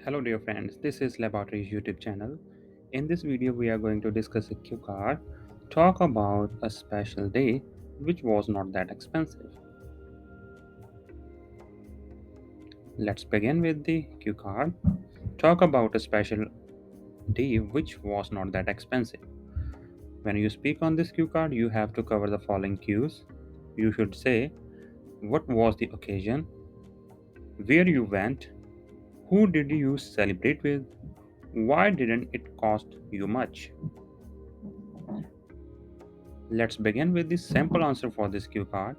Hello dear friends, this is Laboratory's YouTube channel. In this video we are going to discuss a cue card, talk about a special day which was not that expensive. Let's begin with the cue card. Talk about a special day which was not that expensive. When you speak on this cue card, you have to cover the following cues. You should say what was the occasion, where you went, who did you celebrate with, why didn't it cost you much. Let's begin with the simple answer for this cue card.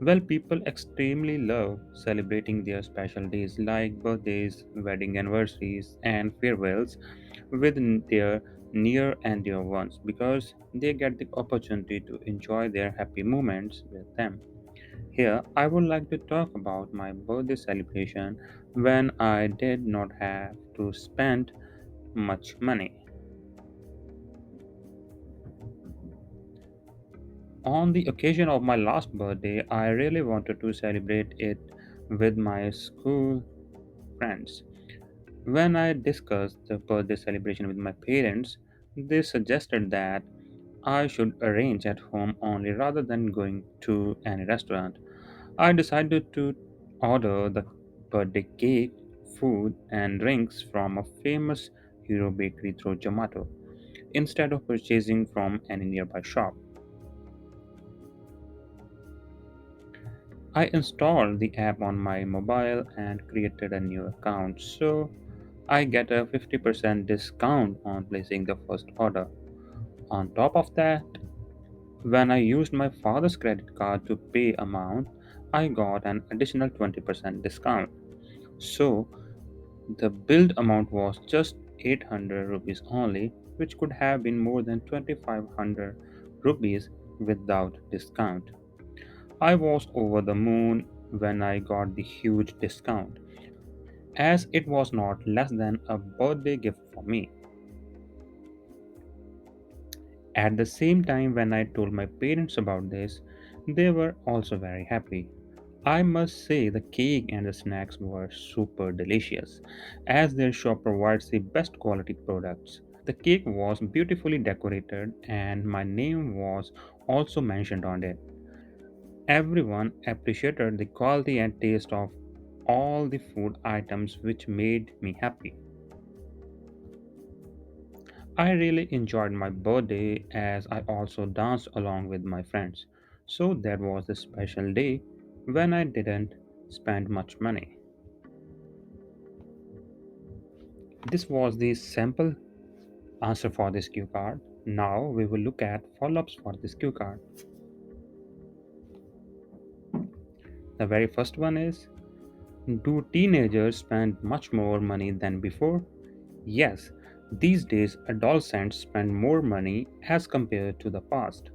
Well, people extremely love celebrating their special days like birthdays, wedding anniversaries, and farewells with their near and dear ones because they get the opportunity to enjoy their happy moments with them. Here, I would like to talk about my birthday celebration when I did not have to spend much money. On the occasion of my last birthday, I really wanted to celebrate it with my school friends. When I discussed the birthday celebration with my parents, they suggested that I should arrange at home only rather than going to any restaurant. I decided to order the birthday cake, food, and drinks from a famous hero bakery through Zomato instead of purchasing from any nearby shop. I installed the app on my mobile and created a new account so I get a 50% discount on placing the first order. On top of that, when I used my father's credit card to pay amount, I got an additional 20% discount. So the billed amount was just 800 rupees only, which could have been more than 2500 rupees without discount. I was over the moon when I got the huge discount, as it was not less than a birthday gift for me. At the same time, when I told my parents about this, they were also very happy. I must say the cake and the snacks were super delicious, as their shop provides the best quality products. The cake was beautifully decorated and my name was also mentioned on it. Everyone appreciated the quality and taste of all the food items, which made me happy. I really enjoyed my birthday as I also danced along with my friends. So that was a special day when I didn't spend much money. This was the simple answer for this cue card. Now we will look at follow ups for this cue card. The very first one is, do teenagers spend much more money than before? Yes, these days adolescents spend more money as compared to the past.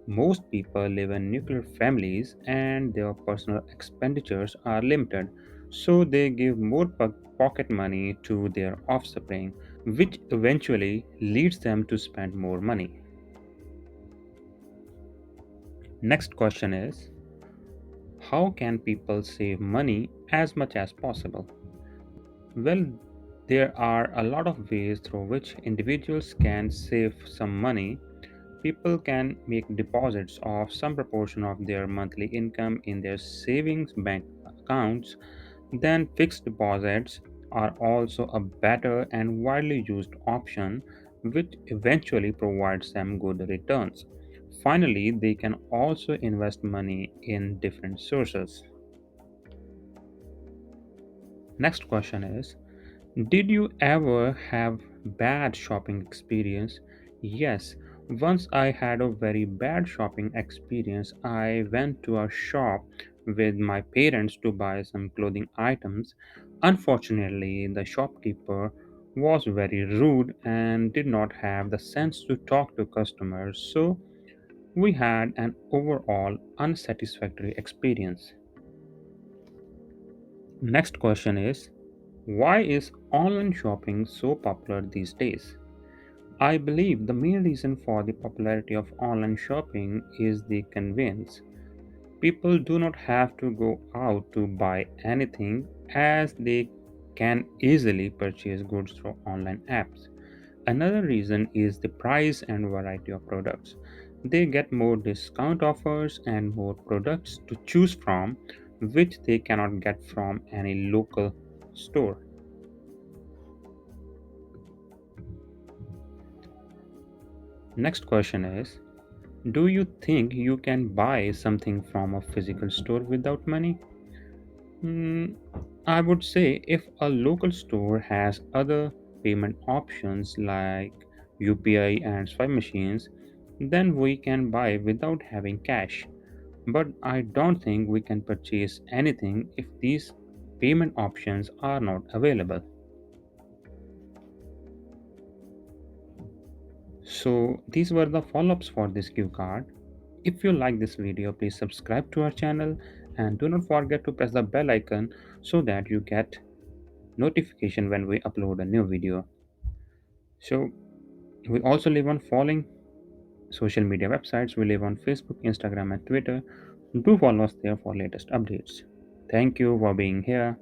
Most people live in nuclear families and their personal expenditures are limited, so they give more pocket money to their offspring, which eventually leads them to spend more money. Next question is, how can people save money as much as possible? Well, there are a lot of ways through which individuals can save some money. People can make deposits of some proportion of their monthly income in their savings bank accounts. Then, fixed deposits are also a better and widely used option, which eventually provides them good returns. Finally, they can also invest money in different sources. Next question is, did you ever have bad shopping experience? Yes, once I had a very bad shopping experience. I went to a shop with my parents to buy some clothing items. Unfortunately, the shopkeeper was very rude and did not have the sense to talk to customers, so we had an overall unsatisfactory experience. Next question is, why is online shopping so popular these days? I believe the main reason for the popularity of online shopping is the convenience. People do not have to go out to buy anything as they can easily purchase goods through online apps. Another reason is the price and variety of products. They get more discount offers and more products to choose from, which they cannot get from any local store. Next question is, do you think you can buy something from a physical store without money? Hmm, I would say if a local store has other payment options like UPI and swipe machines, then we can buy without having cash. But I don't think we can purchase anything if these payment options are not available. So these were the follow-ups for this cue card. If you like this video, please subscribe to our channel and do not forget to press the bell icon so that you get notification when we upload a new video. So we also live on following social media websites. We live on Facebook, Instagram, and Twitter. Do follow us there for latest updates. Thank you for being here.